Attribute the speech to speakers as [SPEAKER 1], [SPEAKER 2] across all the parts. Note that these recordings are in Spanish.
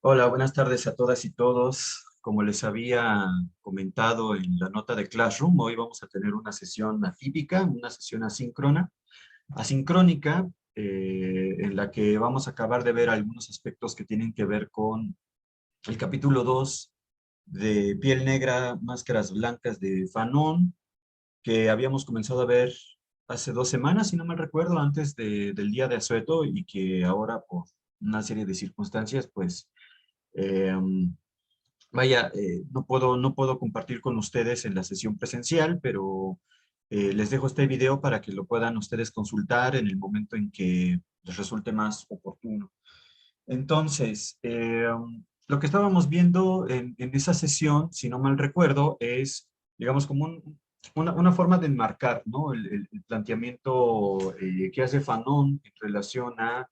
[SPEAKER 1] Hola, buenas tardes a todas y todos. Como les había comentado en la nota de Classroom, hoy vamos a tener una sesión atípica, una sesión asincrónica, en la que vamos a acabar de ver algunos aspectos que tienen que ver con el capítulo 2 de Piel Negra, Máscaras Blancas de Fanon, que habíamos comenzado a ver hace 2 semanas, si no mal recuerdo, antes del día de Asueto, y que ahora por una serie de circunstancias, pues eh, vaya, no puedo compartir con ustedes en la sesión presencial, pero les dejo este video para que lo puedan ustedes consultar en el momento en que les resulte más oportuno. Entonces, lo que estábamos viendo en esa sesión, si no mal recuerdo, es, digamos, como una forma de enmarcar, ¿no? El planteamiento que hace Fanon en relación a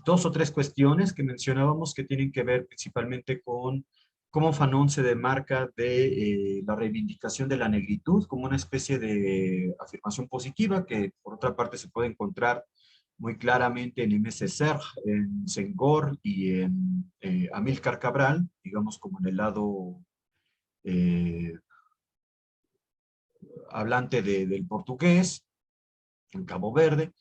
[SPEAKER 1] dos o tres cuestiones que mencionábamos que tienen que ver principalmente con cómo Fanon se demarca de la reivindicación de la negritud como una especie de afirmación positiva que por otra parte se puede encontrar muy claramente en M. Serge, en Senghor y en Amílcar Cabral, digamos como en el lado eh, hablante del portugués, en Cabo Verde,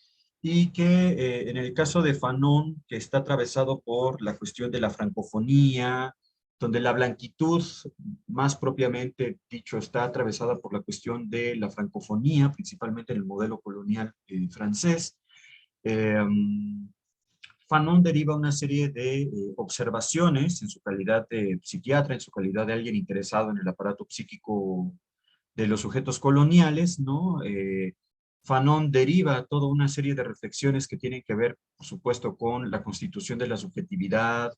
[SPEAKER 1] y que en el caso de Fanon, que está atravesado por la cuestión de la francofonía, donde la blanquitud, más propiamente dicho, está atravesada por la cuestión de la francofonía, principalmente en el modelo colonial francés. Eh, Fanon deriva una serie de observaciones en su calidad de psiquiatra, en su calidad de alguien interesado en el aparato psíquico de los sujetos coloniales, ¿no? Fanon deriva toda una serie de reflexiones que tienen que ver, por supuesto, con la constitución de la subjetividad,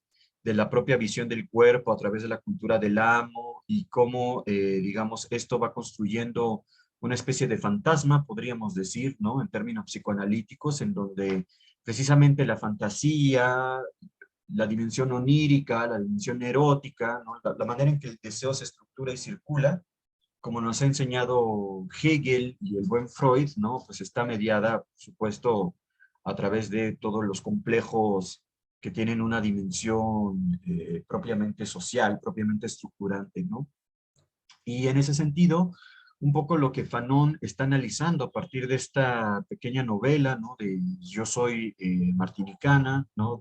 [SPEAKER 1] de la propia visión del cuerpo a través de la cultura del amo y cómo, digamos, esto va construyendo una especie de fantasma, podríamos decir, ¿no? En términos psicoanalíticos, en donde precisamente la fantasía, la dimensión onírica, la dimensión erótica, ¿no? La manera en que el deseo se estructura y circula, como nos ha enseñado Hegel y el buen Freud, ¿no? Pues está mediada, por supuesto, a través de todos los complejos que tienen una dimensión propiamente social, propiamente estructurante, ¿no? Y en ese sentido, un poco lo que Fanon está analizando a partir de esta pequeña novela, ¿no? De Yo soy martinicana, ¿no?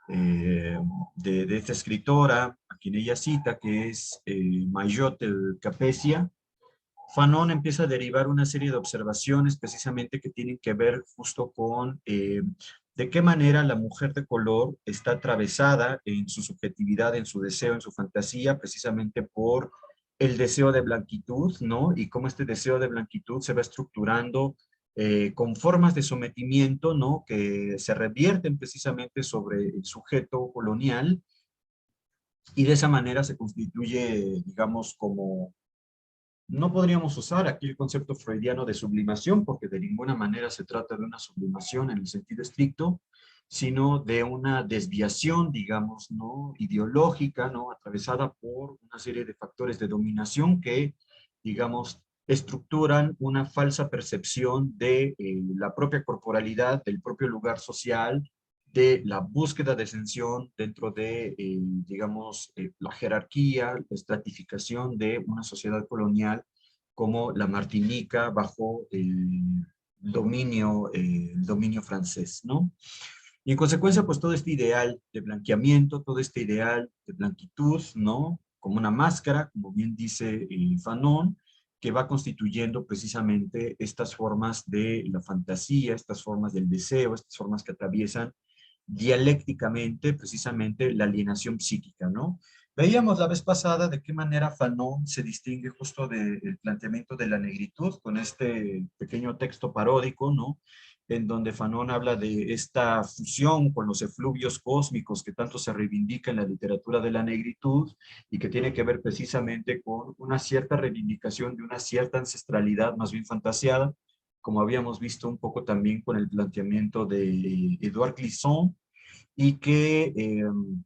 [SPEAKER 1] Eh, de esta escritora, a quien ella cita, que es Mayotte Capeccia. Fanon empieza a derivar una serie de observaciones precisamente que tienen que ver justo con de qué manera la mujer de color está atravesada en su subjetividad, en su deseo, en su fantasía, precisamente por el deseo de blanquitud, ¿no? Y cómo este deseo de blanquitud se va estructurando con formas de sometimiento, ¿no? Que se revierten precisamente sobre el sujeto colonial y de esa manera se constituye, digamos, como no podríamos usar aquí el concepto freudiano de sublimación, porque de ninguna manera se trata de una sublimación en el sentido estricto, sino de una desviación, digamos, ¿no? Ideológica, ¿no? Atravesada por una serie de factores de dominación que, digamos, estructuran una falsa percepción de la propia corporalidad, del propio lugar social, de la búsqueda de ascensión dentro de, digamos, la jerarquía, la estratificación de una sociedad colonial como la Martinica bajo el dominio francés, ¿no? Y en consecuencia, pues todo este ideal de blanqueamiento, todo este ideal de blanquitud, ¿no? Como una máscara, como bien dice Fanon, que va constituyendo precisamente estas formas de la fantasía, estas formas del deseo, estas formas que atraviesan dialécticamente precisamente la alienación psíquica, ¿no? Veíamos la vez pasada de qué manera Fanon se distingue justo del planteamiento de la negritud con este pequeño texto paródico, ¿no? En donde Fanon habla de esta fusión con los efluvios cósmicos que tanto se reivindica en la literatura de la negritud y que tiene que ver precisamente con una cierta reivindicación de una cierta ancestralidad más bien fantaseada, como habíamos visto un poco también con el planteamiento de Edouard Glissant, y que en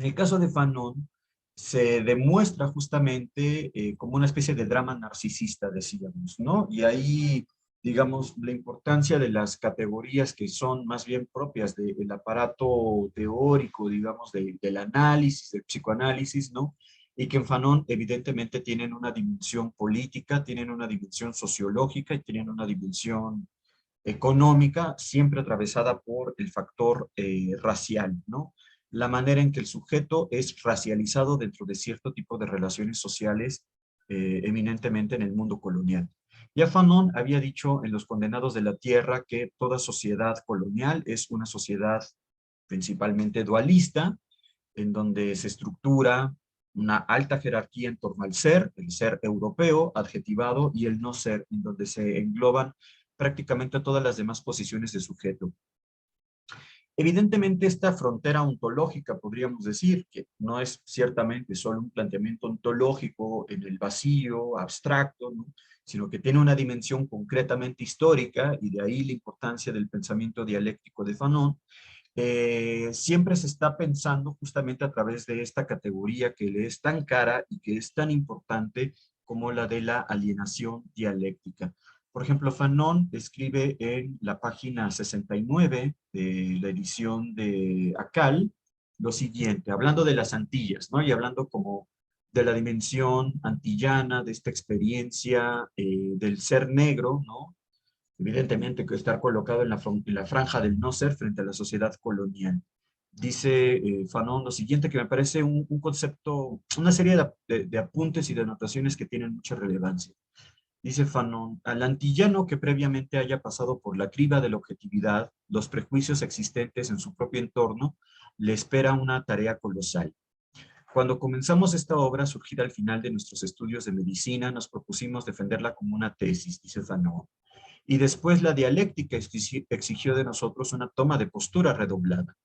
[SPEAKER 1] el caso de Fanon se demuestra justamente como una especie de drama narcisista, decíamos, ¿no? Y ahí, digamos, la importancia de las categorías que son más bien propias del aparato teórico, digamos, del análisis, del psicoanálisis, ¿no? Y que en Fanon evidentemente tienen una dimensión política, tienen una dimensión sociológica y tienen una dimensión económica, siempre atravesada por el factor racial, ¿no? La manera en que el sujeto es racializado dentro de cierto tipo de relaciones sociales, eminentemente en el mundo colonial. Ya Fanon había dicho en Los Condenados de la Tierra que toda sociedad colonial es una sociedad principalmente dualista, en donde se estructura una alta jerarquía en torno al ser, el ser europeo, adjetivado, y el no ser, en donde se engloban prácticamente todas las demás posiciones de sujeto. Evidentemente, esta frontera ontológica, podríamos decir, que no es ciertamente solo un planteamiento ontológico en el vacío, abstracto, ¿no? Sino que tiene una dimensión concretamente histórica, y de ahí la importancia del pensamiento dialéctico de Fanon. Siempre se está pensando justamente a través de esta categoría que le es tan cara y que es tan importante como la de la alienación dialéctica. Por ejemplo, Fanon escribe en la página 69 de la edición de Akal lo siguiente, hablando de las Antillas, ¿no? Y hablando como de la dimensión antillana, de esta experiencia del ser negro, ¿no? Evidentemente que estar colocado en la franja del no ser frente a la sociedad colonial. Dice Fanon lo siguiente, que me parece un concepto, una serie de apuntes y de anotaciones que tienen mucha relevancia. Dice Fanon, al antillano que previamente haya pasado por la criba de la objetividad, los prejuicios existentes en su propio entorno, le espera una tarea colosal. Cuando comenzamos esta obra, surgida al final de nuestros estudios de medicina, nos propusimos defenderla como una tesis, dice Fanon. Y después la dialéctica exigió de nosotros una toma de postura redoblada.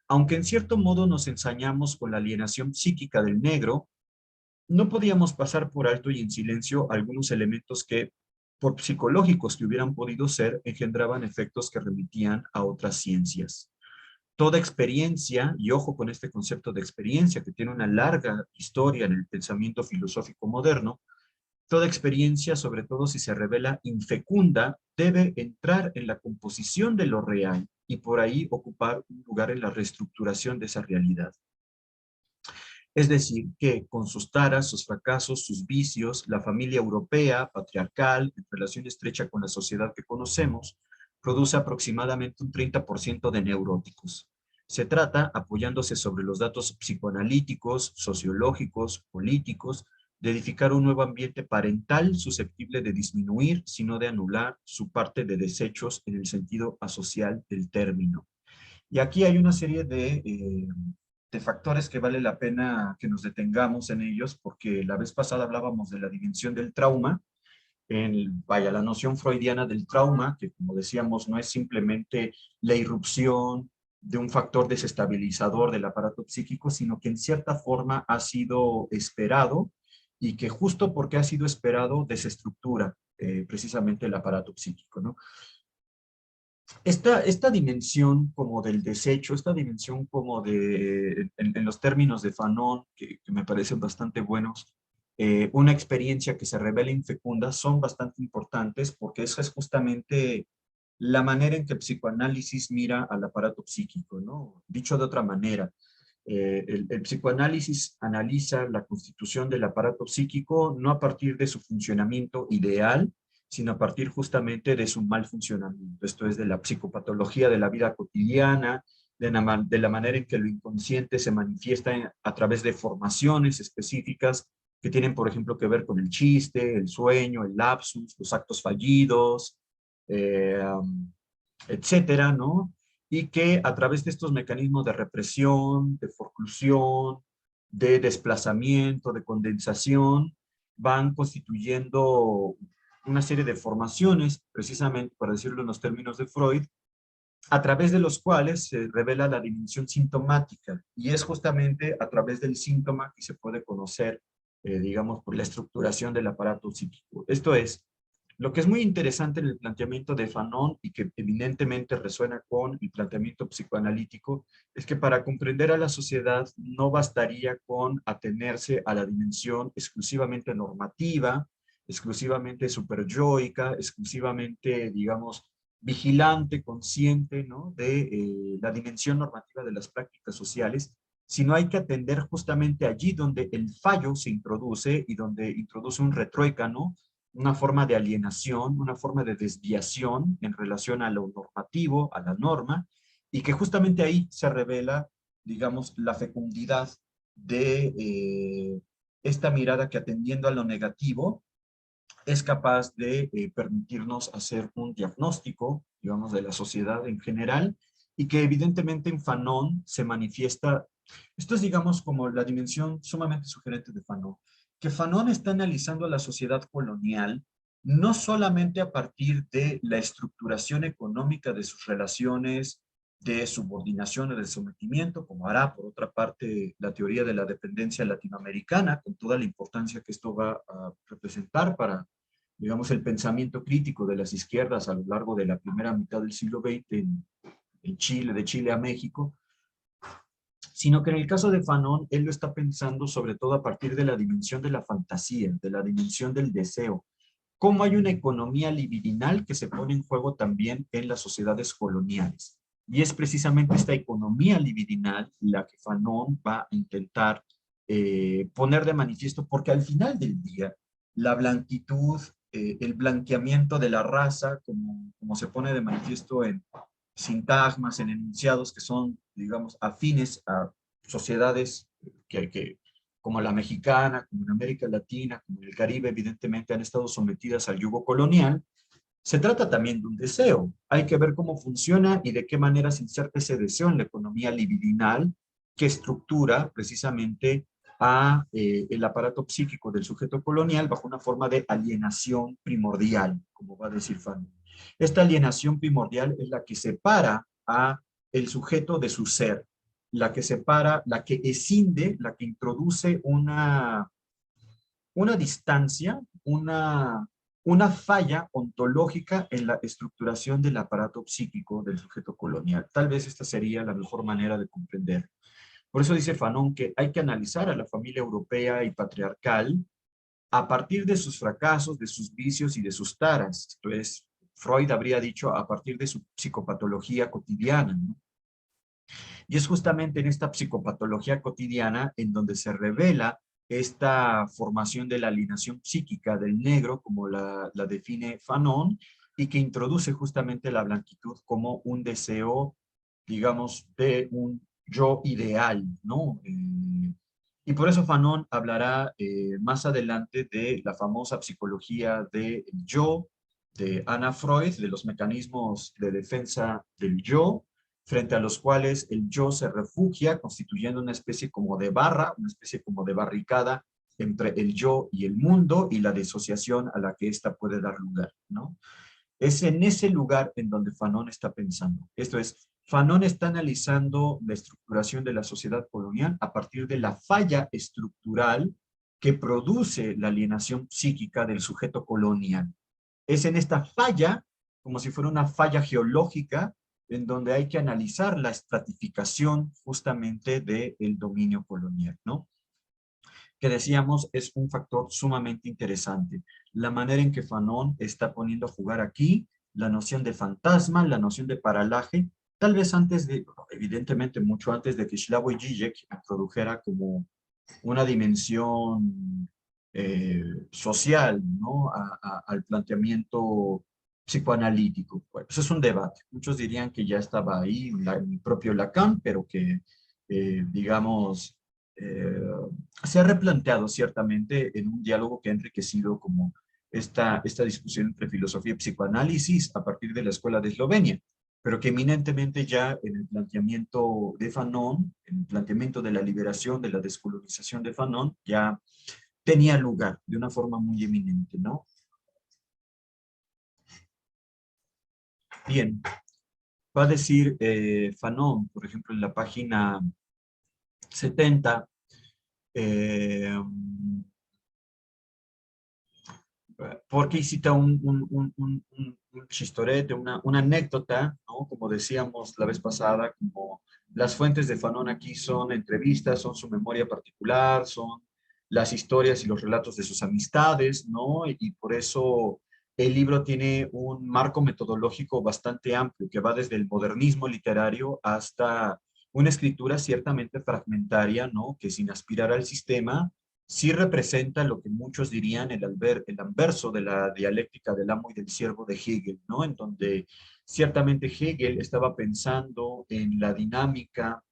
[SPEAKER 1] Aunque en cierto modo nos ensañamos con la alienación psíquica del negro, no podíamos pasar por alto y en silencio algunos elementos que, por psicológicos que hubieran podido ser, engendraban efectos que remitían a otras ciencias. Toda experiencia, y ojo con este concepto de experiencia que tiene una larga historia en el pensamiento filosófico moderno, toda experiencia, sobre todo si se revela infecunda, debe entrar en la composición de lo real y por ahí ocupar un lugar en la reestructuración de esa realidad. Es decir, que con sus taras, sus fracasos, sus vicios, la familia europea, patriarcal, en relación estrecha con la sociedad que conocemos, produce aproximadamente un 30% de neuróticos. Se trata, apoyándose sobre los datos psicoanalíticos, sociológicos, políticos, de edificar un nuevo ambiente parental susceptible de disminuir, sino de anular su parte de desechos en el sentido asocial del término. Y aquí hay una serie de factores que vale la pena que nos detengamos en ellos, porque la vez pasada hablábamos de la dimensión del trauma, vaya, la noción freudiana del trauma, que como decíamos no es simplemente la irrupción de un factor desestabilizador del aparato psíquico, sino que en cierta forma ha sido esperado y que justo porque ha sido esperado desestructura precisamente el aparato psíquico, ¿no? Esta dimensión como del desecho, esta dimensión como en los términos de Fanon, que me parecen bastante buenos, una experiencia que se revela infecunda, son bastante importantes porque esa es justamente la manera en que el psicoanálisis mira al aparato psíquico, ¿no? Dicho de otra manera, el psicoanálisis analiza la constitución del aparato psíquico no a partir de su funcionamiento ideal, sino a partir justamente de su mal funcionamiento. Esto es de la psicopatología de la vida cotidiana, de la manera en que lo inconsciente se manifiesta a través de formaciones específicas que tienen, por ejemplo, que ver con el chiste, el sueño, el lapsus, los actos fallidos, eh, etcétera, ¿no? Y que a través de estos mecanismos de represión, de forclusión, de desplazamiento, de condensación, van constituyendo una serie de formaciones, precisamente para decirlo en los términos de Freud, a través de los cuales se revela la dimensión sintomática, y es justamente a través del síntoma que se puede conocer, digamos, por la estructuración del aparato psíquico. Esto es, lo que es muy interesante en el planteamiento de Fanon y que evidentemente resuena con el planteamiento psicoanalítico, es que para comprender a la sociedad no bastaría con atenerse a la dimensión exclusivamente normativa, exclusivamente superyoica, exclusivamente, digamos, vigilante, consciente, ¿no? De la dimensión normativa de las prácticas sociales, sino hay que atender justamente allí donde el fallo se introduce y donde introduce un retruécano, una forma de alienación, una forma de desviación en relación a lo normativo, a la norma, y que justamente ahí se revela, digamos, la fecundidad de esta mirada que atendiendo a lo negativo es capaz de permitirnos hacer un diagnóstico, digamos, de la sociedad en general, y que evidentemente en Fanon se manifiesta, esto es, digamos, como la dimensión sumamente sugerente de Fanon, que Fanon está analizando a la sociedad colonial no solamente a partir de la estructuración económica de sus relaciones de subordinación o de sometimiento, como hará por otra parte la teoría de la dependencia latinoamericana, con toda la importancia que esto va a representar para, digamos, el pensamiento crítico de las izquierdas a lo largo de la primera mitad del siglo XX en Chile, de Chile a México, sino que en el caso de Fanon, él lo está pensando sobre todo a partir de la dimensión de la fantasía, de la dimensión del deseo. Cómo hay una economía libidinal que se pone en juego también en las sociedades coloniales. Y es precisamente esta economía libidinal la que Fanon va a intentar poner de manifiesto, porque al final del día, la blanquitud, el blanqueamiento de la raza, como se pone de manifiesto en sintagmas, en enunciados que son, digamos, afines a sociedades como la mexicana, como en América Latina, como en el Caribe, evidentemente han estado sometidas al yugo colonial, se trata también de un deseo. Hay que ver cómo funciona y de qué manera se inserta ese deseo en la economía libidinal que estructura precisamente a el aparato psíquico del sujeto colonial bajo una forma de alienación primordial, como va a decir Fanon. Esta alienación primordial es la que separa a el sujeto de su ser, la que separa, la que escinde, la que introduce una distancia, una falla ontológica en la estructuración del aparato psíquico del sujeto colonial. Tal vez esta sería la mejor manera de comprender. Por eso dice Fanon que hay que analizar a la familia europea y patriarcal a partir de sus fracasos, de sus vicios y de sus taras. Entonces, Freud habría dicho a partir de su psicopatología cotidiana, ¿no? Y es justamente en esta psicopatología cotidiana en donde se revela esta formación de la alienación psíquica del negro, como la define Fanon, y que introduce justamente la blanquitud como un deseo, digamos, de un yo ideal, ¿no? Y por eso Fanon hablará más adelante de la famosa psicología del yo, de Anna Freud, de los mecanismos de defensa del yo, frente a los cuales el yo se refugia, constituyendo una especie como de barra, una especie como de barricada entre el yo y el mundo y la disociación a la que ésta puede dar lugar, ¿no? Es en ese lugar en donde Fanon está pensando. Esto es, Fanon está analizando la estructuración de la sociedad colonial a partir de la falla estructural que produce la alienación psíquica del sujeto colonial. Es en esta falla, como si fuera una falla geológica, en donde hay que analizar la estratificación justamente del dominio colonial, ¿no? Que decíamos es un factor sumamente interesante. La manera en que Fanon está poniendo a jugar aquí, la noción de fantasma, la noción de paralaje, tal vez antes de, evidentemente mucho antes de que Slavoj Žižek introdujera como una dimensión social, ¿no? Al planteamiento psicoanalítico. Bueno, eso es un debate. Muchos dirían que ya estaba ahí el propio Lacan, pero que, digamos, eh, se ha replanteado ciertamente en un diálogo que ha enriquecido como esta discusión entre filosofía y psicoanálisis a partir de la escuela de Eslovenia, pero que eminentemente ya en el planteamiento de Fanon, en el planteamiento de la liberación, de la descolonización de Fanon, ya tenía lugar de una forma muy eminente, ¿no? Bien, va a decir Fanon, por ejemplo, en la página 70, eh, porque cita un chistorete, una anécdota, ¿no? Como decíamos la vez pasada, como las fuentes de Fanon aquí son entrevistas, son su memoria particular, son las historias y los relatos de sus amistades, ¿no? Y por eso el libro tiene un marco metodológico bastante amplio, que va desde el modernismo literario hasta una escritura ciertamente fragmentaria, ¿no? Que sin aspirar al sistema, sí representa lo que muchos dirían el anverso de la dialéctica del amo y del siervo de Hegel, ¿no? En donde ciertamente Hegel estaba pensando en la dinámica,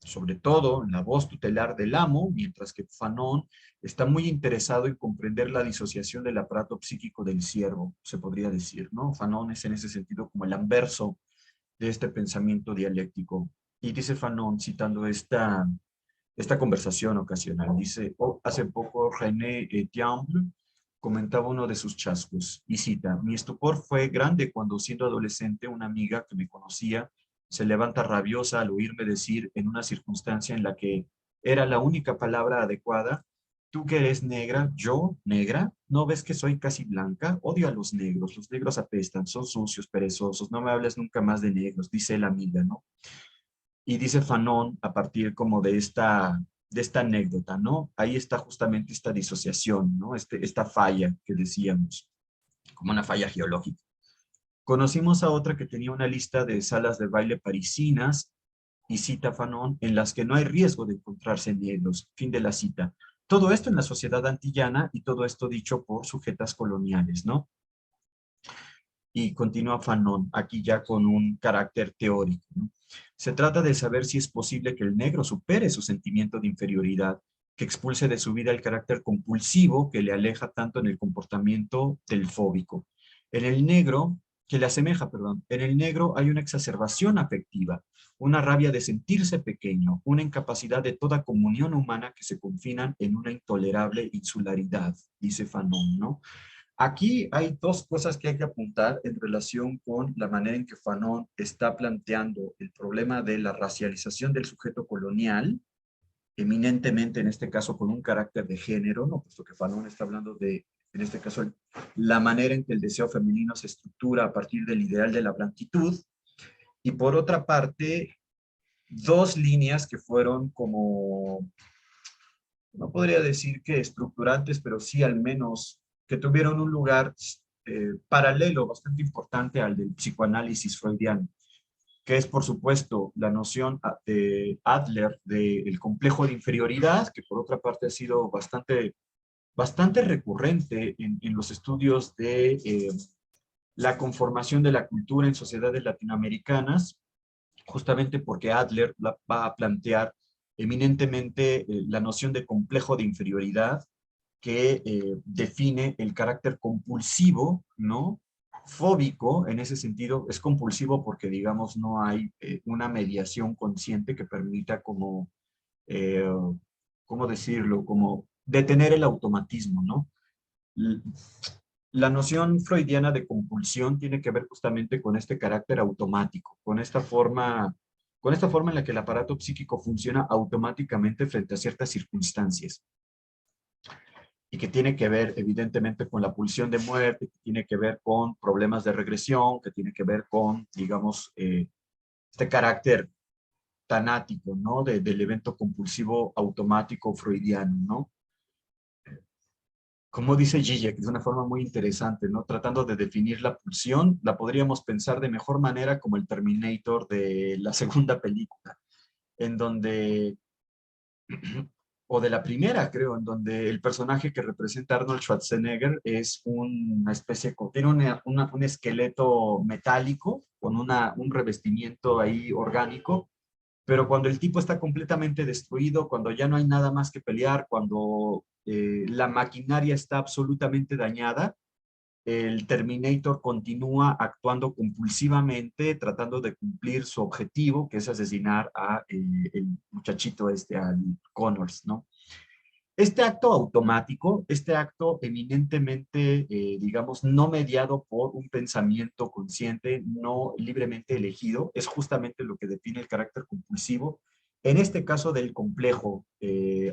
[SPEAKER 1] sobre todo en la voz tutelar del amo, mientras que Fanon está muy interesado en comprender la disociación del aparato psíquico del siervo, se podría decir, ¿no? Fanon es en ese sentido como el anverso de este pensamiento dialéctico. Y dice Fanon, citando esta conversación ocasional, dice, "Oh, hace poco René Etienne comentaba uno de sus chascos, y cita, mi estupor fue grande cuando siendo adolescente una amiga que me conocía se levanta rabiosa al oírme decir en una circunstancia en la que era la única palabra adecuada, tú que eres negra, yo, negra, ¿no ves que soy casi blanca? Odio a los negros apestan, son sucios, perezosos, no me hables nunca más de negros, dice la amiga, ¿no? Y dice Fanon, a partir como de esta anécdota, ¿no? Ahí está justamente esta disociación, ¿no? Esta falla que decíamos, como una falla geológica. Conocimos a otra que tenía una lista de salas de baile parisinas, y cita Fanon, en las que no hay riesgo de encontrarse negros. Fin de la cita. Todo esto en la sociedad antillana y todo esto dicho por sujetas coloniales, ¿no? Y continúa Fanon, aquí ya con un carácter teórico, ¿no? Se trata de saber si es posible que el negro supere su sentimiento de inferioridad, que expulse de su vida el carácter compulsivo que le aleja tanto en el comportamiento del fóbico. En el negro, que le asemeja, perdón, en el negro hay una exacerbación afectiva, una rabia de sentirse pequeño, una incapacidad de toda comunión humana que se confinan en una intolerable insularidad, dice Fanon, ¿no? Aquí hay dos cosas que hay que apuntar en relación con la manera en que Fanon está planteando el problema de la racialización del sujeto colonial, eminentemente en este caso con un carácter de género, ¿no? Puesto que Fanon está hablando de, en este caso, la manera en que el deseo femenino se estructura a partir del ideal de la blanquitud, y por otra parte, dos líneas que fueron como, no podría decir que estructurantes, pero sí al menos que tuvieron un lugar paralelo, bastante importante al del psicoanálisis freudiano, que es por supuesto la noción de Adler del complejo de inferioridad, que por otra parte ha sido bastante recurrente en los estudios de la conformación de la cultura en sociedades latinoamericanas, justamente porque Adler va a plantear eminentemente la noción de complejo de inferioridad que define el carácter compulsivo, ¿no? Fóbico, en ese sentido, es compulsivo porque, digamos, no hay una mediación consciente que permita como, eh, ¿cómo decirlo? Como detener el automatismo, ¿no? La noción freudiana de compulsión tiene que ver justamente con este carácter automático, con esta forma en la que el aparato psíquico funciona automáticamente frente a ciertas circunstancias y que tiene que ver evidentemente con la pulsión de muerte, que tiene que ver con problemas de regresión, que tiene que ver con, digamos, este carácter tanático, ¿no? Del evento compulsivo automático freudiano, ¿no? Como dice Zizek, de una forma muy interesante, ¿no? Tratando de definir la pulsión, la podríamos pensar de mejor manera como el Terminator de la segunda película, en donde, o de la primera, creo, en donde el personaje que representa a Arnold Schwarzenegger es una especie, tiene un esqueleto metálico con un revestimiento ahí orgánico, pero cuando el tipo está completamente destruido, cuando ya no hay nada más que pelear, cuando la maquinaria está absolutamente dañada, el Terminator continúa actuando compulsivamente, tratando de cumplir su objetivo, que es asesinar a el muchachito este, al Connors, ¿no? Este acto automático, este acto eminentemente, digamos, no mediado por un pensamiento consciente, no libremente elegido, es justamente lo que define el carácter compulsivo, en este caso del complejo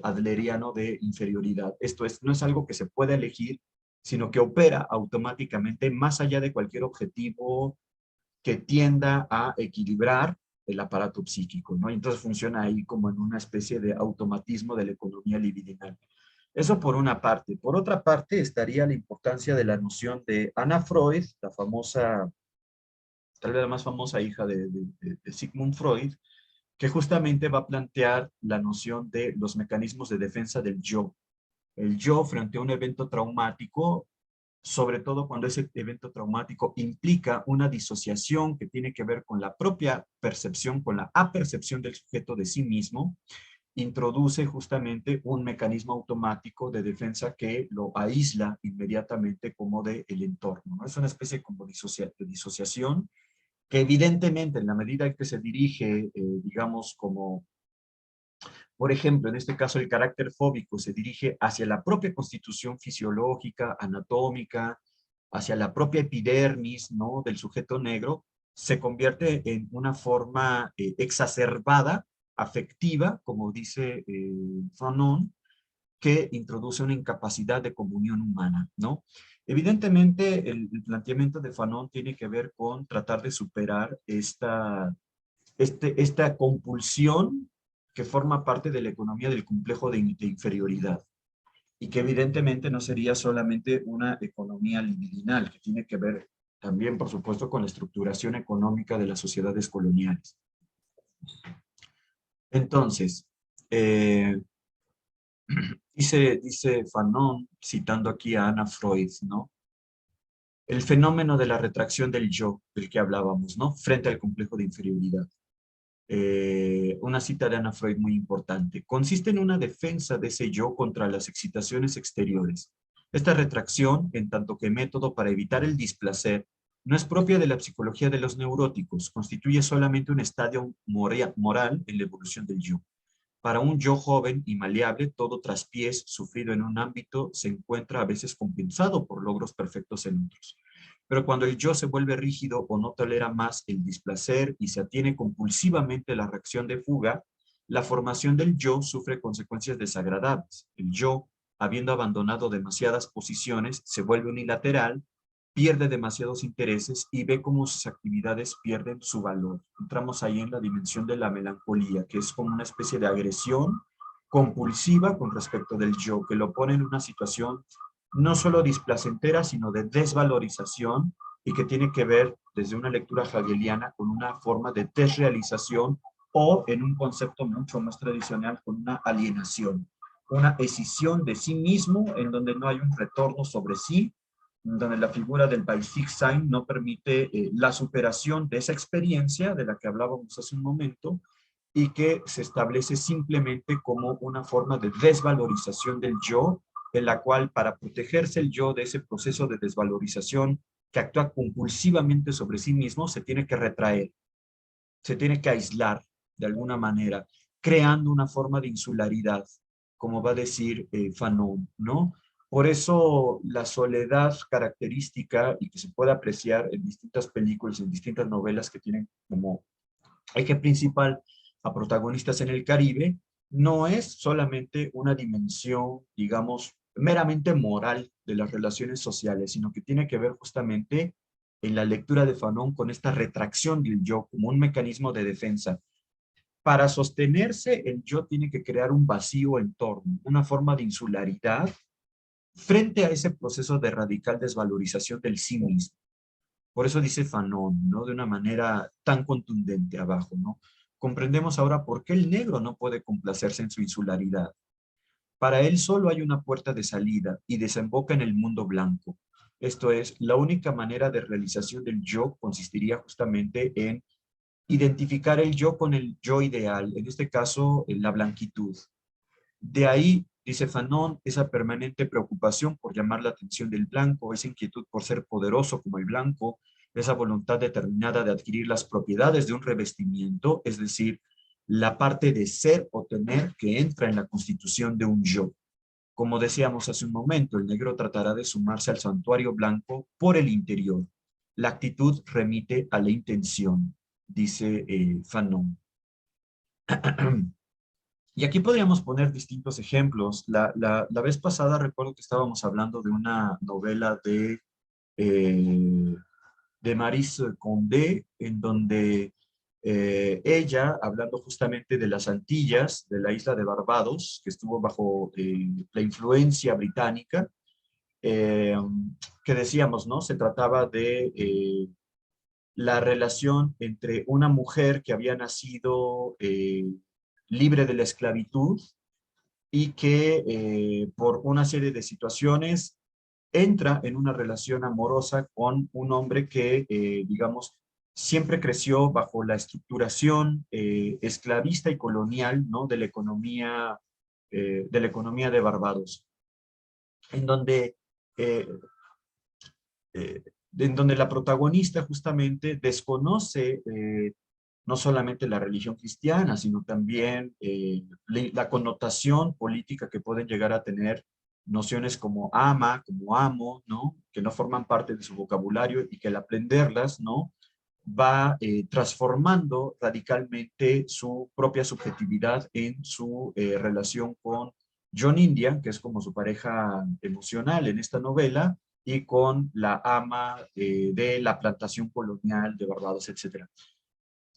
[SPEAKER 1] adleriano de inferioridad. Esto es, no es algo que se pueda elegir, sino que opera automáticamente más allá de cualquier objetivo que tienda a equilibrar el aparato psíquico, ¿no? Y entonces funciona ahí como en una especie de automatismo de la economía libidinal. Eso por una parte. Por otra parte, estaría la importancia de la noción de Anna Freud, la famosa, tal vez la más famosa hija de Sigmund Freud, que justamente va a plantear la noción de los mecanismos de defensa del yo. El yo frente a un evento traumático, sobre todo cuando ese evento traumático implica una disociación que tiene que ver con la propia percepción, con la apercepción del sujeto de sí mismo, introduce justamente un mecanismo automático de defensa que lo aísla inmediatamente como del entorno, ¿no? Es una especie como de disociación que evidentemente en la medida en que se dirige, digamos, como, por ejemplo, en este caso el carácter fóbico se dirige hacia la propia constitución fisiológica, anatómica, hacia la propia epidermis, ¿no?, del sujeto negro, se convierte en una forma exacerbada, afectiva, como dice Fanon, que introduce una incapacidad de comunión humana, ¿no? Evidentemente, el planteamiento de Fanon tiene que ver con tratar de superar esta compulsión que forma parte de la economía del complejo de inferioridad y que evidentemente no sería solamente una economía libidinal, que tiene que ver también, por supuesto, con la estructuración económica de las sociedades coloniales. Entonces, eh, dice Fanon, citando aquí a Anna Freud, ¿no? El fenómeno de la retracción del yo, del que hablábamos, ¿no? Frente al complejo de inferioridad. Una cita de Anna Freud muy importante. Consiste en una defensa de ese yo contra las excitaciones exteriores. Esta retracción, en tanto que método para evitar el displacer, no es propia de la psicología de los neuróticos, constituye solamente un estadio moral en la evolución del yo. Para un yo joven y maleable, todo traspiés sufrido en un ámbito se encuentra a veces compensado por logros perfectos en otros. Pero cuando el yo se vuelve rígido o no tolera más el displacer y se atiene compulsivamente a la reacción de fuga, la formación del yo sufre consecuencias desagradables. El yo, habiendo abandonado demasiadas posiciones, se vuelve unilateral, pierde demasiados intereses y ve cómo sus actividades pierden su valor. Entramos ahí en la dimensión de la melancolía, que es como una especie de agresión compulsiva con respecto del yo, que lo pone en una situación no solo displacentera, sino de desvalorización y que tiene que ver desde una lectura hegeliana con una forma de desrealización o en un concepto mucho más tradicional con una alienación, una escisión de sí mismo en donde no hay un retorno sobre sí, donde la figura del Beisigsein no permite la superación de esa experiencia de la que hablábamos hace un momento y que se establece simplemente como una forma de desvalorización del yo, en la cual para protegerse el yo de ese proceso de desvalorización que actúa compulsivamente sobre sí mismo, se tiene que retraer, se tiene que aislar de alguna manera, creando una forma de insularidad, como va a decir Fanon, ¿no? Por eso la soledad característica y que se puede apreciar en distintas películas, en distintas novelas que tienen como eje principal a protagonistas en el Caribe, no es solamente una dimensión, digamos, meramente moral de las relaciones sociales, sino que tiene que ver justamente en la lectura de Fanon con esta retracción del yo como un mecanismo de defensa. Para sostenerse, el yo tiene que crear un vacío en torno, una forma de insularidad frente a ese proceso de radical desvalorización del sí mismo. Por eso dice Fanon, ¿no? De una manera tan contundente abajo, ¿no? Comprendemos ahora por qué el negro no puede complacerse en su insularidad. Para él solo hay una puerta de salida y desemboca en el mundo blanco. Esto es, la única manera de realización del yo consistiría justamente en identificar el yo con el yo ideal, en este caso, la blanquitud. De ahí, dice Fanon, esa permanente preocupación por llamar la atención del blanco, esa inquietud por ser poderoso como el blanco, esa voluntad determinada de adquirir las propiedades de un revestimiento, es decir, la parte de ser o tener que entra en la constitución de un yo. Como decíamos hace un momento, el negro tratará de sumarse al santuario blanco por el interior. La actitud remite a la intención, dice Fanon. Y aquí podríamos poner distintos ejemplos. La vez pasada recuerdo que estábamos hablando de una novela eh, de Maryse Condé, en donde Ella, hablando justamente de las Antillas, de la isla de Barbados, que estuvo bajo la influencia británica, eh, que decíamos, ¿no? Se trataba de la relación entre una mujer que había nacido libre de la esclavitud y que por una serie de situaciones entra en una relación amorosa con un hombre que, digamos, siempre creció bajo la estructuración esclavista y colonial, ¿no? De la economía de Barbados, en donde eh, eh, en donde la protagonista justamente desconoce no solamente la religión cristiana, sino también la connotación política que pueden llegar a tener nociones como ama, como amo, ¿no? Que no forman parte de su vocabulario y que al aprenderlas, ¿no? Va transformando radicalmente su propia subjetividad en su relación con John Indian, que es como su pareja emocional en esta novela, y con la ama de la plantación colonial de Barbados, etcétera.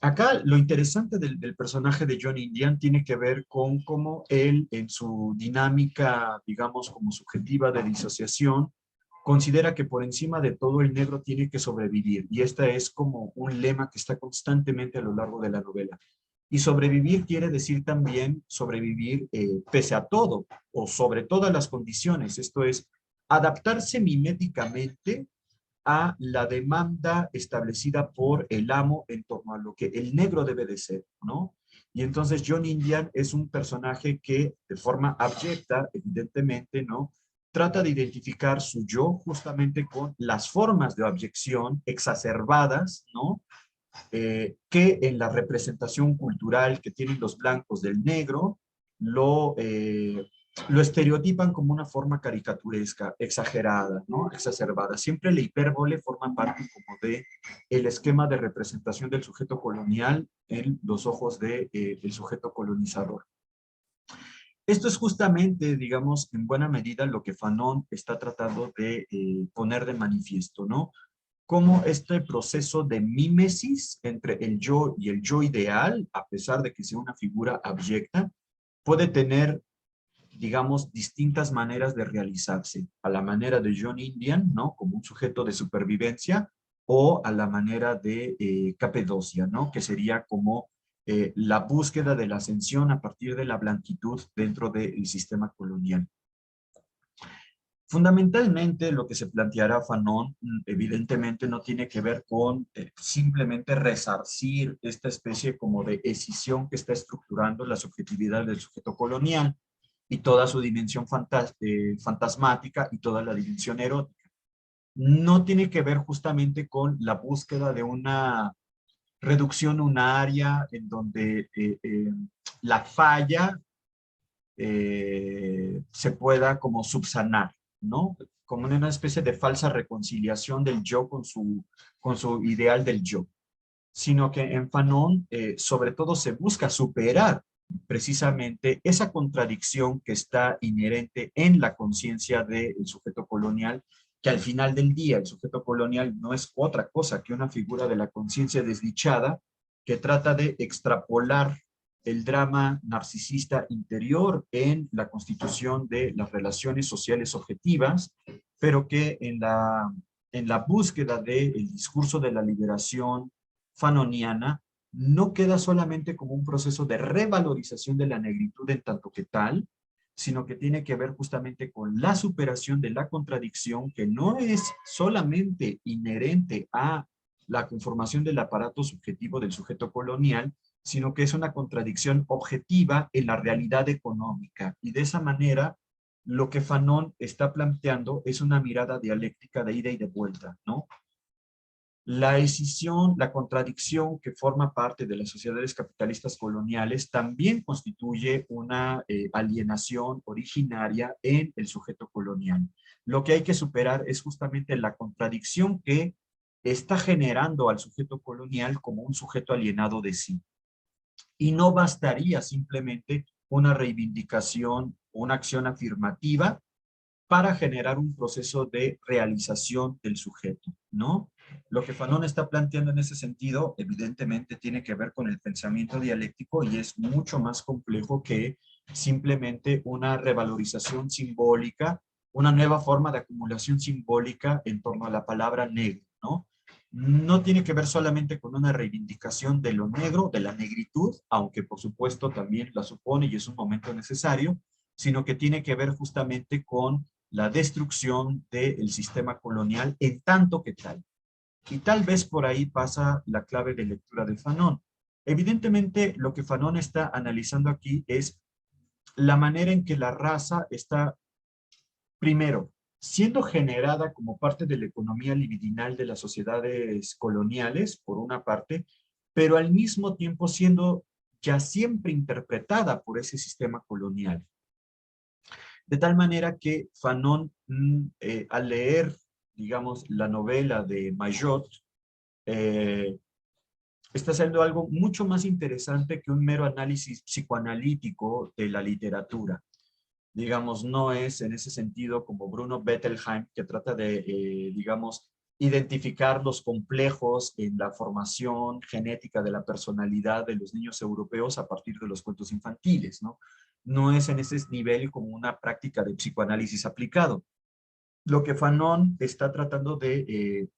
[SPEAKER 1] Acá lo interesante del personaje de John Indian tiene que ver con cómo él en su dinámica, digamos, como subjetiva de disociación, considera que por encima de todo el negro tiene que sobrevivir. Y este es como un lema que está constantemente a lo largo de la novela. Y sobrevivir quiere decir también sobrevivir pese a todo o sobre todas las condiciones. Esto es adaptarse miméticamente a la demanda establecida por el amo en torno a lo que el negro debe de ser, ¿no? Y entonces John Indian es un personaje que de forma abyecta, evidentemente, ¿no? Trata de identificar su yo justamente con las formas de abyección exacerbadas, ¿no? Que en la representación cultural que tienen los blancos del negro lo estereotipan como una forma caricaturesca, exagerada, ¿no? Exacerbada. Siempre la hipérbole forma parte como de el esquema de representación del sujeto colonial en los ojos de, el sujeto colonizador. Esto es justamente, digamos, en buena medida lo que Fanon está tratando de poner de manifiesto, ¿no? Cómo este proceso de mímesis entre el yo y el yo ideal, a pesar de que sea una figura abyecta, puede tener, digamos, distintas maneras de realizarse. A la manera de John Indian, ¿no? Como un sujeto de supervivencia, o a la manera de Capadocia, ¿no? Que sería como la búsqueda de la ascensión a partir de la blanquitud dentro del sistema colonial. Fundamentalmente lo que se planteará Fanon evidentemente no tiene que ver con simplemente resarcir esta especie como de escisión que está estructurando la subjetividad del sujeto colonial y toda su dimensión fantasmática y toda la dimensión erótica. No tiene que ver justamente con la búsqueda de una reducción unaria en donde la falla se pueda como subsanar, ¿no? Como una especie de falsa reconciliación del yo con su ideal del yo, sino que en Fanon sobre todo se busca superar precisamente esa contradicción que está inherente en la conciencia del sujeto colonial, que al final del día el sujeto colonial no es otra cosa que una figura de la conciencia desdichada que trata de extrapolar el drama narcisista interior en la constitución de las relaciones sociales objetivas, pero que en la búsqueda del discurso de la liberación fanoniana no queda solamente como un proceso de revalorización de la negritud en tanto que tal, sino que tiene que ver justamente con la superación de la contradicción que no es solamente inherente a la conformación del aparato subjetivo del sujeto colonial, sino que es una contradicción objetiva en la realidad económica. Y de esa manera, lo que Fanon está planteando es una mirada dialéctica de ida y de vuelta, ¿no? La escisión, la contradicción que forma parte de las sociedades capitalistas coloniales también constituye una alienación originaria en el sujeto colonial. Lo que hay que superar es justamente la contradicción que está generando al sujeto colonial como un sujeto alienado de sí. Y no bastaría simplemente una reivindicación, una acción afirmativa para generar un proceso de realización del sujeto, ¿no? Lo que Fanon está planteando en ese sentido, evidentemente, tiene que ver con el pensamiento dialéctico y es mucho más complejo que simplemente una revalorización simbólica, una nueva forma de acumulación simbólica en torno a la palabra negro, ¿no? No tiene que ver solamente con una reivindicación de lo negro, de la negritud, aunque por supuesto también la supone y es un momento necesario, sino que tiene que ver justamente con la destrucción del sistema colonial en tanto que tal. Y tal vez por ahí pasa la clave de lectura de Fanon. Evidentemente, lo que Fanon está analizando aquí es la manera en que la raza está, primero, siendo generada como parte de la economía libidinal de las sociedades coloniales, por una parte, pero al mismo tiempo siendo ya siempre interpretada por ese sistema colonial. De tal manera que Fanon, al leer, digamos, la novela de Maillot, eh, está haciendo algo mucho más interesante que un mero análisis psicoanalítico de la literatura. Digamos, no es en ese sentido como Bruno Bettelheim, que trata de, digamos, identificar los complejos en la formación genética de la personalidad de los niños europeos a partir de los cuentos infantiles, ¿no? No es en ese nivel como una práctica de psicoanálisis aplicado. Lo que Fanon está tratando de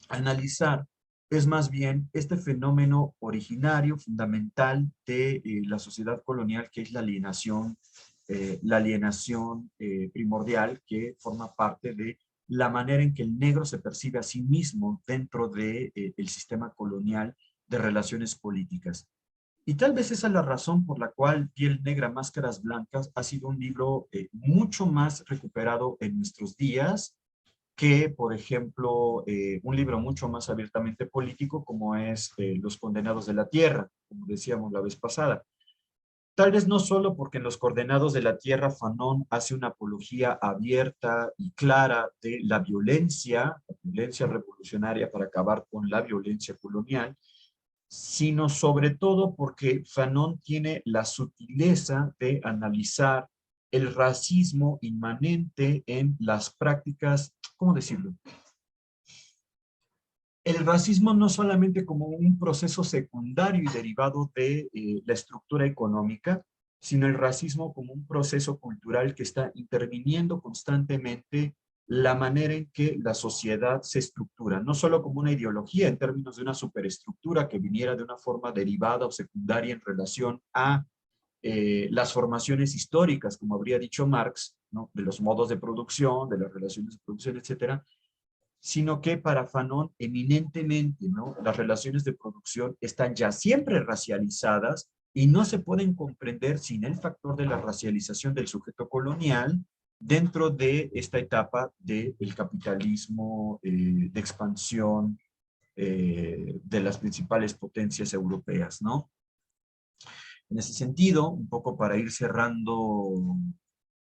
[SPEAKER 1] analizar es más bien este fenómeno originario, fundamental de la sociedad colonial, que es la alienación primordial que forma parte de la manera en que el negro se percibe a sí mismo dentro de, el sistema colonial de relaciones políticas. Y tal vez esa es la razón por la cual Piel Negra, Máscaras Blancas ha sido un libro mucho más recuperado en nuestros días que, por ejemplo, un libro mucho más abiertamente político como es Los Condenados de la Tierra, como decíamos la vez pasada. Tal vez no solo porque en Los Condenados de la Tierra Fanon hace una apología abierta y clara de la violencia revolucionaria para acabar con la violencia colonial, sino sobre todo porque Fanon tiene la sutileza de analizar el racismo inmanente en las prácticas, ¿cómo decirlo? El racismo no solamente como un proceso secundario y derivado de la estructura económica, sino el racismo como un proceso cultural que está interviniendo constantemente la manera en que la sociedad se estructura, no solo como una ideología en términos de una superestructura que viniera de una forma derivada o secundaria en relación a las formaciones históricas, como habría dicho Marx, ¿no? De los modos de producción, de las relaciones de producción, etcétera, sino que para Fanon eminentemente, ¿no? Las relaciones de producción están ya siempre racializadas y no se pueden comprender sin el factor de la racialización del sujeto colonial dentro de esta etapa del capitalismo de expansión de las principales potencias europeas, ¿no? En ese sentido, un poco para ir cerrando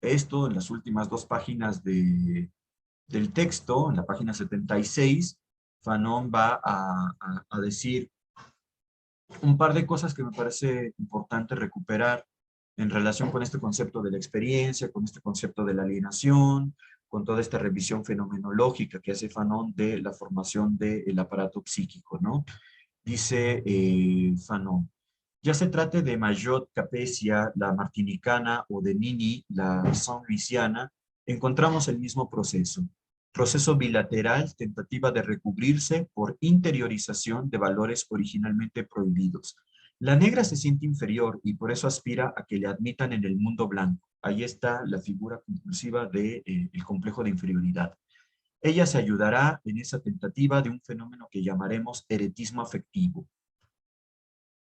[SPEAKER 1] esto, en las últimas dos páginas del texto, en la página 76, Fanon va a decir un par de cosas que me parece importante recuperar en relación con este concepto de la experiencia, con este concepto de la alienación, con toda esta revisión fenomenológica que hace Fanon de la formación del aparato psíquico, ¿no? Dice Fanon, ya se trate de Mayotte, Capecia, la martinicana o de Nini, la saint-louisiana, encontramos el mismo proceso. Proceso bilateral, tentativa de recubrirse por interiorización de valores originalmente prohibidos. La negra se siente inferior y por eso aspira a que le admitan en el mundo blanco. Ahí está la figura compulsiva del complejo de inferioridad. Ella se ayudará en esa tentativa de un fenómeno que llamaremos eretismo afectivo.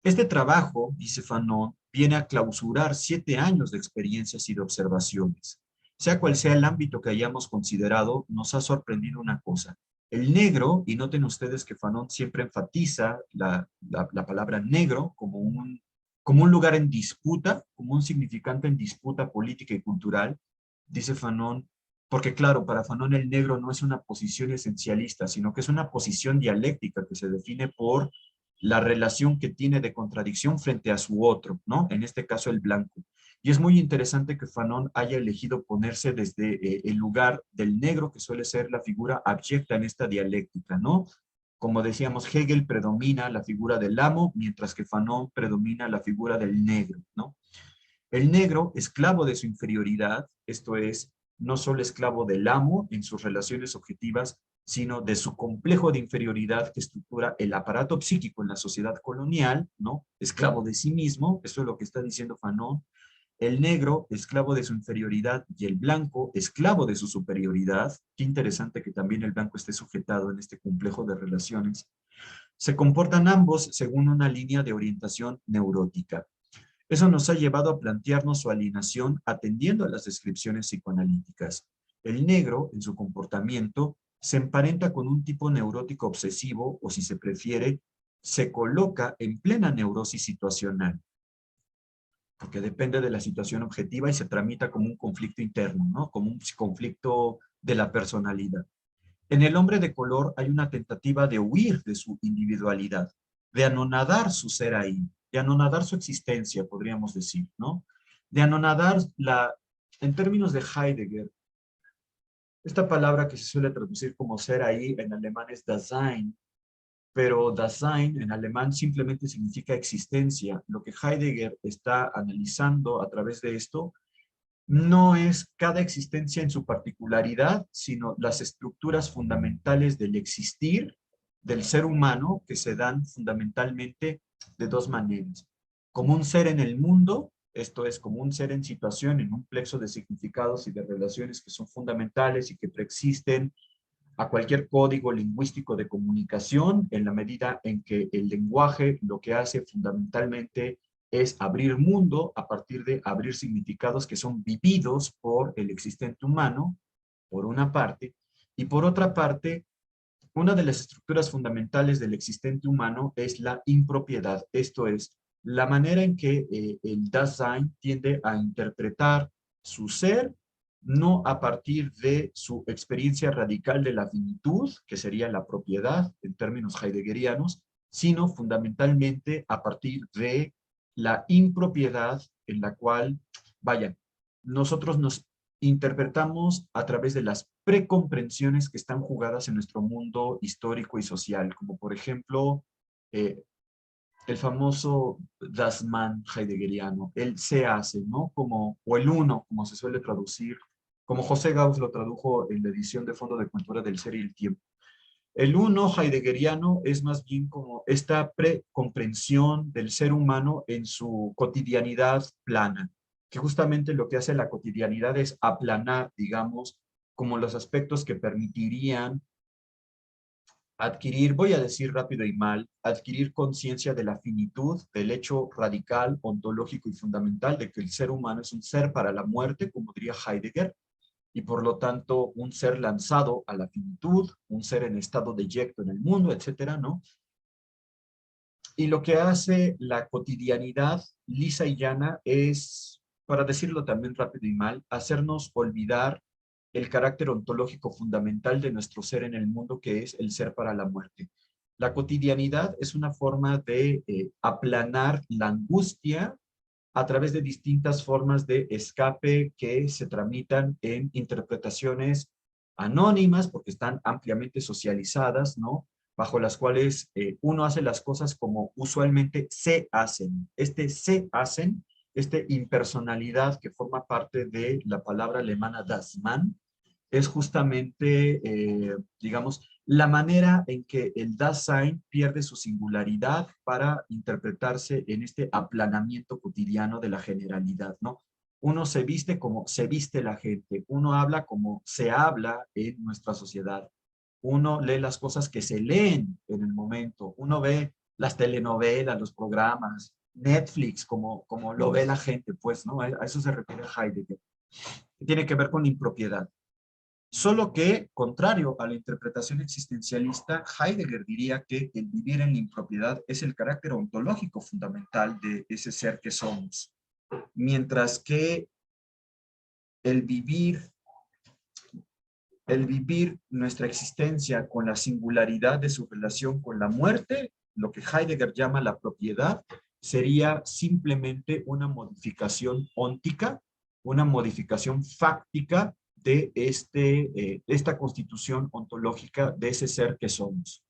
[SPEAKER 1] Este trabajo, dice Fanon, viene a clausurar 7 años de experiencias y de observaciones. Sea cual sea el ámbito que hayamos considerado, nos ha sorprendido una cosa. El negro, y noten ustedes que Fanon siempre enfatiza la palabra negro como un lugar en disputa, como un significante en disputa política y cultural, dice Fanon, porque claro, para Fanon el negro no es una posición esencialista, sino que es una posición dialéctica que se define por la relación que tiene de contradicción frente a su otro, ¿no? En este caso el blanco. Y es muy interesante que Fanon haya elegido ponerse desde el lugar del negro, que suele ser la figura abyecta en esta dialéctica, ¿no? Como decíamos, Hegel predomina la figura del amo, mientras que Fanon predomina la figura del negro, ¿no? El negro, esclavo de su inferioridad, esto es, no solo esclavo del amo en sus relaciones objetivas, sino de su complejo de inferioridad que estructura el aparato psíquico en la sociedad colonial, ¿no? Esclavo de sí mismo, eso es lo que está diciendo Fanon. El negro, esclavo de su inferioridad, y el blanco, esclavo de su superioridad. Qué interesante que también el blanco esté sujetado en este complejo de relaciones. Se comportan ambos según una línea de orientación neurótica. Eso nos ha llevado a plantearnos su alienación atendiendo a las descripciones psicoanalíticas. El negro, en su comportamiento, se emparenta con un tipo neurótico obsesivo, o si se prefiere, se coloca en plena neurosis situacional, porque depende de la situación objetiva y se tramita como un conflicto interno, ¿no? Como un conflicto de la personalidad. En el hombre de color hay una tentativa de huir de su individualidad, de anonadar su ser ahí, de anonadar su existencia, podríamos decir, ¿no? De anonadar en términos de Heidegger, esta palabra que se suele traducir como ser ahí en alemán es Dasein, pero Dasein en alemán simplemente significa existencia. Lo que Heidegger está analizando a través de esto no es cada existencia en su particularidad, sino las estructuras fundamentales del existir del ser humano que se dan fundamentalmente de dos maneras. Como un ser en el mundo, esto es como un ser en situación, en un plexo de significados y de relaciones que son fundamentales y que preexisten a cualquier código lingüístico de comunicación en la medida en que el lenguaje lo que hace fundamentalmente es abrir mundo a partir de abrir significados que son vividos por el existente humano, por una parte, y por otra parte, una de las estructuras fundamentales del existente humano es la impropiedad, esto es, la manera en que el Dasein tiende a interpretar su ser, no a partir de su experiencia radical de la finitud, que sería la propiedad en términos heideggerianos, sino fundamentalmente a partir de la impropiedad en la cual, vaya, nosotros nos interpretamos a través de las precomprensiones que están jugadas en nuestro mundo histórico y social, como por ejemplo eh, el famoso Das Man heideggeriano, el se hace, ¿no? Como, o el uno, como se suele traducir, como José Gauss lo tradujo en la edición de Fondo de Cultura del Ser y el Tiempo. El uno heideggeriano es más bien como esta precomprensión del ser humano en su cotidianidad plana, que justamente lo que hace la cotidianidad es aplanar, digamos, como los aspectos que permitirían adquirir, voy a decir rápido y mal, adquirir conciencia de la finitud, del hecho radical, ontológico y fundamental de que el ser humano es un ser para la muerte, como diría Heidegger, y por lo tanto un ser lanzado a la finitud, un ser en estado de eyecto en el mundo, etcétera, ¿no? Y lo que hace la cotidianidad lisa y llana es, para decirlo también rápido y mal, hacernos olvidar el carácter ontológico fundamental de nuestro ser en el mundo, que es el ser para la muerte. La cotidianidad es una forma de aplanar la angustia a través de distintas formas de escape que se tramitan en interpretaciones anónimas, porque están ampliamente socializadas, ¿no? Bajo las cuales uno hace las cosas como usualmente se hacen. Este se hacen, este impersonalidad que forma parte de la palabra alemana das Man, es justamente, digamos, la manera en que el Dasein pierde su singularidad para interpretarse en este aplanamiento cotidiano de la generalidad, ¿no? Uno se viste como se viste la gente, uno habla como se habla en nuestra sociedad, uno lee las cosas que se leen en el momento, uno ve las telenovelas, los programas, Netflix, como lo ve la gente, pues, ¿no? A eso se refiere Heidegger. Tiene que ver con impropiedad. Solo que, contrario a la interpretación existencialista, Heidegger diría que el vivir en la impropiedad es el carácter ontológico fundamental de ese ser que somos. Mientras que el vivir, el vivir nuestra existencia con la singularidad de su relación con la muerte, lo que Heidegger llama la propiedad, sería simplemente una modificación óntica, una modificación fáctica de esta constitución ontológica de ese ser que somos,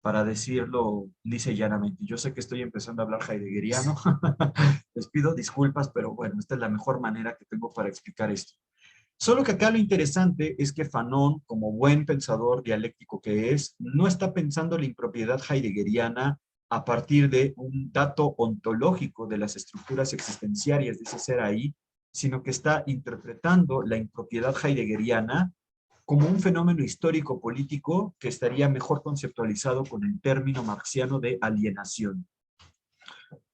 [SPEAKER 1] para decirlo lisa y llanamente. Yo sé que estoy empezando a hablar heideggeriano, les pido disculpas, pero bueno, esta es la mejor manera que tengo para explicar esto. Solo que acá lo interesante es que Fanon, como buen pensador dialéctico que es, no está pensando la impropiedad heideggeriana a partir de un dato ontológico de las estructuras existenciarias de ese ser ahí, sino que está interpretando la impropiedad heideggeriana como un fenómeno histórico-político que estaría mejor conceptualizado con el término marxiano de alienación.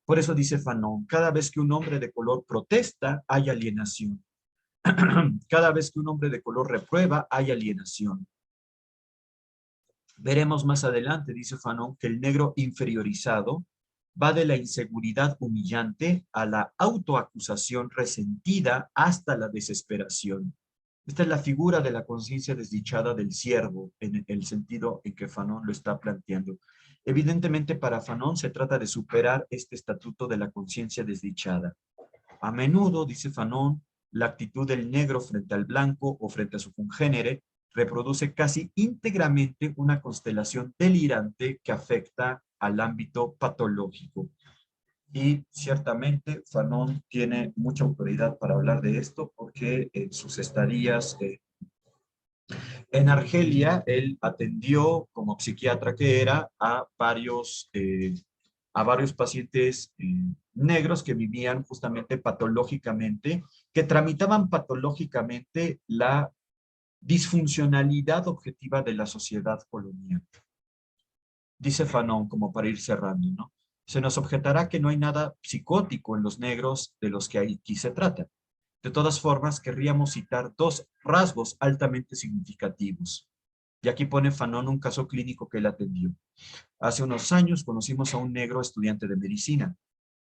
[SPEAKER 1] Por eso dice Fanon, cada vez que un hombre de color protesta, hay alienación. Cada vez que un hombre de color reprueba, hay alienación. Veremos más adelante, dice Fanon, que el negro inferiorizado va de la inseguridad humillante a la autoacusación resentida hasta la desesperación. Esta es la figura de la conciencia desdichada del siervo, en el sentido en que Fanon lo está planteando. Evidentemente, para Fanon se trata de superar este estatuto de la conciencia desdichada. A menudo, dice Fanon, la actitud del negro frente al blanco o frente a su congénere reproduce casi íntegramente una constelación delirante que afecta al ámbito patológico. Y ciertamente Fanon tiene mucha autoridad para hablar de esto porque en sus estadías en Argelia él atendió como psiquiatra que era a varios pacientes negros que vivían justamente patológicamente, que tramitaban patológicamente la disfuncionalidad objetiva de la sociedad colonial. Dice Fanon, como para ir cerrando, ¿no? Se nos objetará que no hay nada psicótico en los negros de los que aquí se trata. De todas formas, querríamos citar dos rasgos altamente significativos. Y aquí pone Fanon un caso clínico que él atendió. Hace unos años conocimos a un negro estudiante de medicina.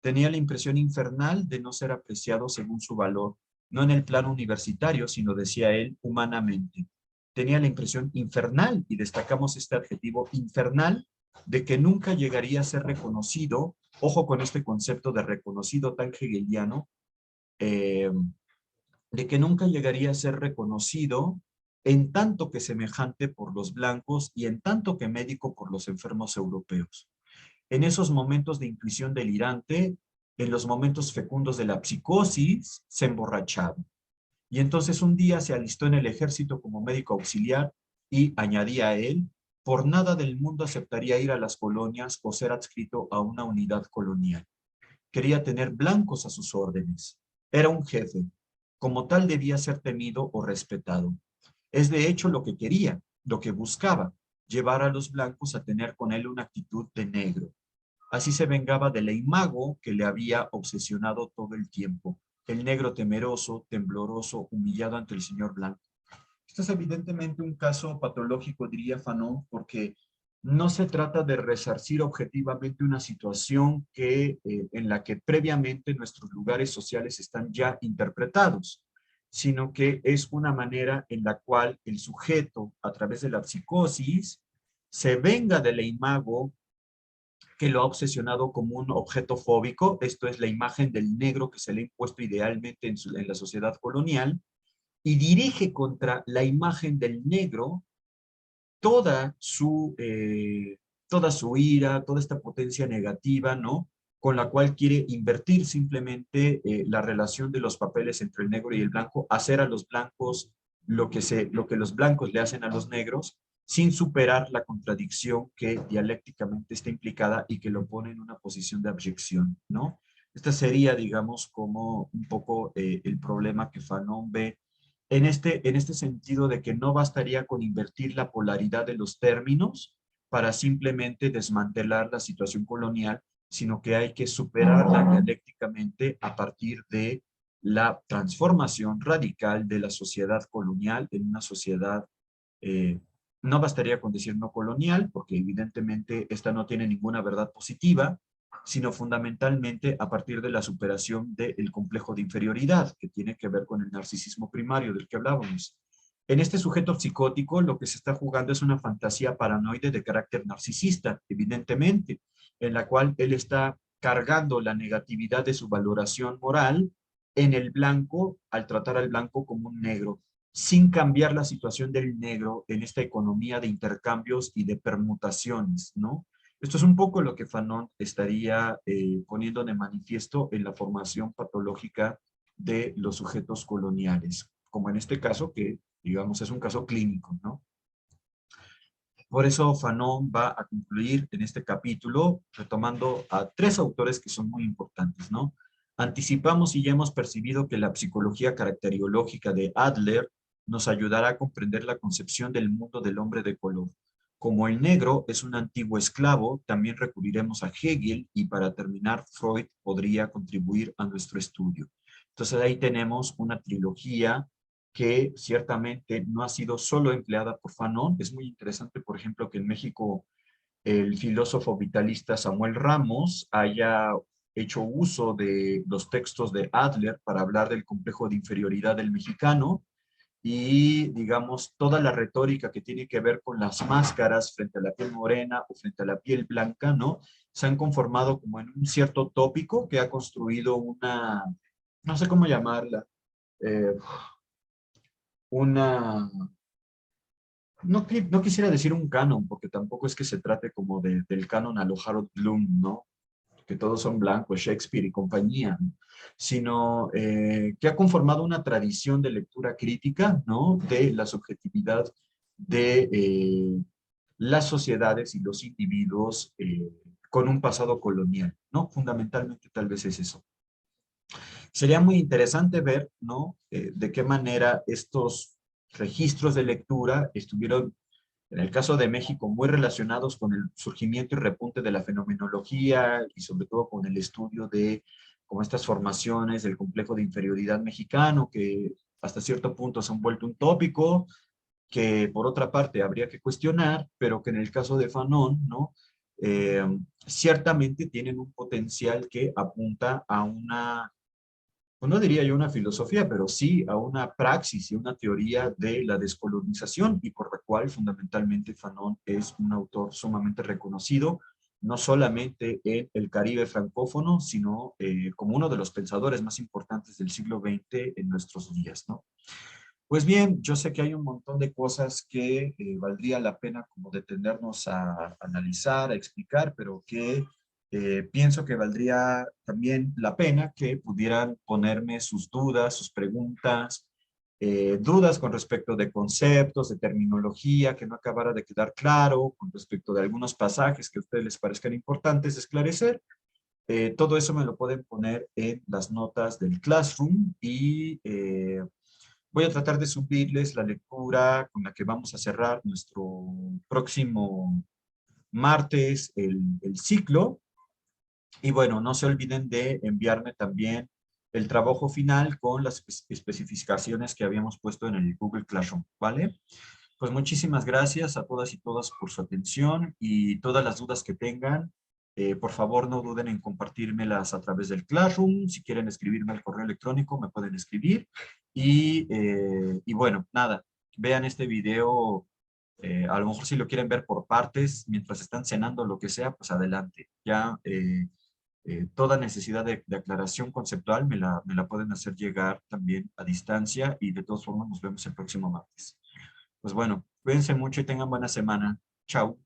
[SPEAKER 1] Tenía la impresión infernal de no ser apreciado según su valor, no en el plano universitario, sino, decía él, humanamente. Tenía la impresión infernal, y destacamos este adjetivo infernal, de que nunca llegaría a ser reconocido, ojo con este concepto de reconocido tan hegeliano, eh, de que nunca llegaría a ser reconocido en tanto que semejante por los blancos y en tanto que médico por los enfermos europeos. En esos momentos de intuición delirante, en los momentos fecundos de la psicosis, se emborrachaba. Y entonces un día se alistó en el ejército como médico auxiliar y añadía a él, por nada del mundo aceptaría ir a las colonias o ser adscrito a una unidad colonial. Quería tener blancos a sus órdenes. Era un jefe. Como tal debía ser temido o respetado. Es de hecho lo que quería, lo que buscaba, llevar a los blancos a tener con él una actitud de negro. Así se vengaba del imago que le había obsesionado todo el tiempo, el negro temeroso, tembloroso, humillado ante el señor blanco. Esto es evidentemente un caso patológico, diría Fanon, porque no se trata de resarcir objetivamente una situación en la que previamente nuestros lugares sociales están ya interpretados, sino que es una manera en la cual el sujeto, a través de la psicosis, se venga del imago que lo ha obsesionado como un objeto fóbico, esto es la imagen del negro que se le ha impuesto idealmente en la sociedad colonial, y dirige contra la imagen del negro toda toda su ira, toda esta potencia negativa, ¿no? Con la cual quiere invertir simplemente la relación de los papeles entre el negro y el blanco, hacer a los blancos lo que los blancos le hacen a los negros, sin superar la contradicción que dialécticamente está implicada y que lo pone en una posición de abyección, ¿no? Esta sería, digamos, como un poco el problema que Fanon ve en este sentido de que no bastaría con invertir la polaridad de los términos para simplemente desmantelar la situación colonial, sino que hay que superarla dialécticamente a partir de la transformación radical de la sociedad colonial en una sociedad, eh, no bastaría con decir no colonial, porque evidentemente esta no tiene ninguna verdad positiva, sino fundamentalmente a partir de la superación del complejo de inferioridad, que tiene que ver con el narcisismo primario del que hablábamos. En este sujeto psicótico lo que se está jugando es una fantasía paranoide de carácter narcisista, evidentemente, en la cual él está cargando la negatividad de su valoración moral en el blanco, al tratar al blanco como un negro, sin cambiar la situación del negro en esta economía de intercambios y de permutaciones, ¿no? Esto es un poco lo que Fanon estaría poniendo de manifiesto en la formación patológica de los sujetos coloniales, como en este caso que, digamos, es un caso clínico, ¿no? Por eso Fanon va a concluir en este capítulo retomando a tres autores que son muy importantes, ¿no? Anticipamos y ya hemos percibido que la psicología caracteriológica de Adler nos ayudará a comprender la concepción del mundo del hombre de color. Como el negro es un antiguo esclavo, también recurriremos a Hegel y para terminar, Freud podría contribuir a nuestro estudio. Entonces ahí tenemos una trilogía que ciertamente no ha sido solo empleada por Fanon. Es muy interesante, por ejemplo, que en México el filósofo vitalista Samuel Ramos haya hecho uso de los textos de Adler para hablar del complejo de inferioridad del mexicano y, digamos, toda la retórica que tiene que ver con las máscaras frente a la piel morena o frente a la piel blanca, ¿no? Se han conformado como en un cierto tópico que ha construido una, no sé cómo llamarla, eh, una, no quisiera decir un canon, porque tampoco es que se trate como del canon a lo Harold Bloom, ¿no? Que todos son blancos, Shakespeare y compañía, ¿no? Sino que ha conformado una tradición de lectura crítica, ¿no? De la subjetividad de las sociedades y los individuos con un pasado colonial, ¿no? Fundamentalmente tal vez es eso. Sería muy interesante ver, ¿no? De qué manera estos registros de lectura estuvieron, en el caso de México, muy relacionados con el surgimiento y repunte de la fenomenología y sobre todo con el estudio de como estas formaciones del complejo de inferioridad mexicano, que hasta cierto punto se han vuelto un tópico, que por otra parte habría que cuestionar, pero que en el caso de Fanon, ¿no? Eh, ciertamente tienen un potencial que apunta a una, pues no diría yo una filosofía, pero sí a una praxis y una teoría de la descolonización y por la cual fundamentalmente Fanon es un autor sumamente reconocido, no solamente en el Caribe francófono, sino como uno de los pensadores más importantes del siglo XX en nuestros días, ¿no? Pues bien, yo sé que hay un montón de cosas que valdría la pena como detenernos a analizar, a explicar, pero que pienso que valdría también la pena que pudieran ponerme sus dudas, sus preguntas, dudas con respecto de conceptos, de terminología, que no acabara de quedar claro, con respecto de algunos pasajes que a ustedes les parezcan importantes esclarecer. Todo eso me lo pueden poner en las notas del Classroom y voy a tratar de subirles la lectura con la que vamos a cerrar nuestro próximo martes el ciclo. Y bueno, no se olviden de enviarme también el trabajo final con las especificaciones que habíamos puesto en el Google Classroom, ¿vale? Pues muchísimas gracias a todas y todas por su atención y todas las dudas que tengan. Por favor, no duden en compartírmelas a través del Classroom. Si quieren escribirme al correo electrónico, me pueden escribir. Y bueno, nada, vean este video. A lo mejor si lo quieren ver por partes, mientras están cenando, lo que sea, pues adelante. Ya toda necesidad de aclaración conceptual me la pueden hacer llegar también a distancia y de todas formas nos vemos el próximo martes. Pues bueno, cuídense mucho y tengan buena semana. Chao.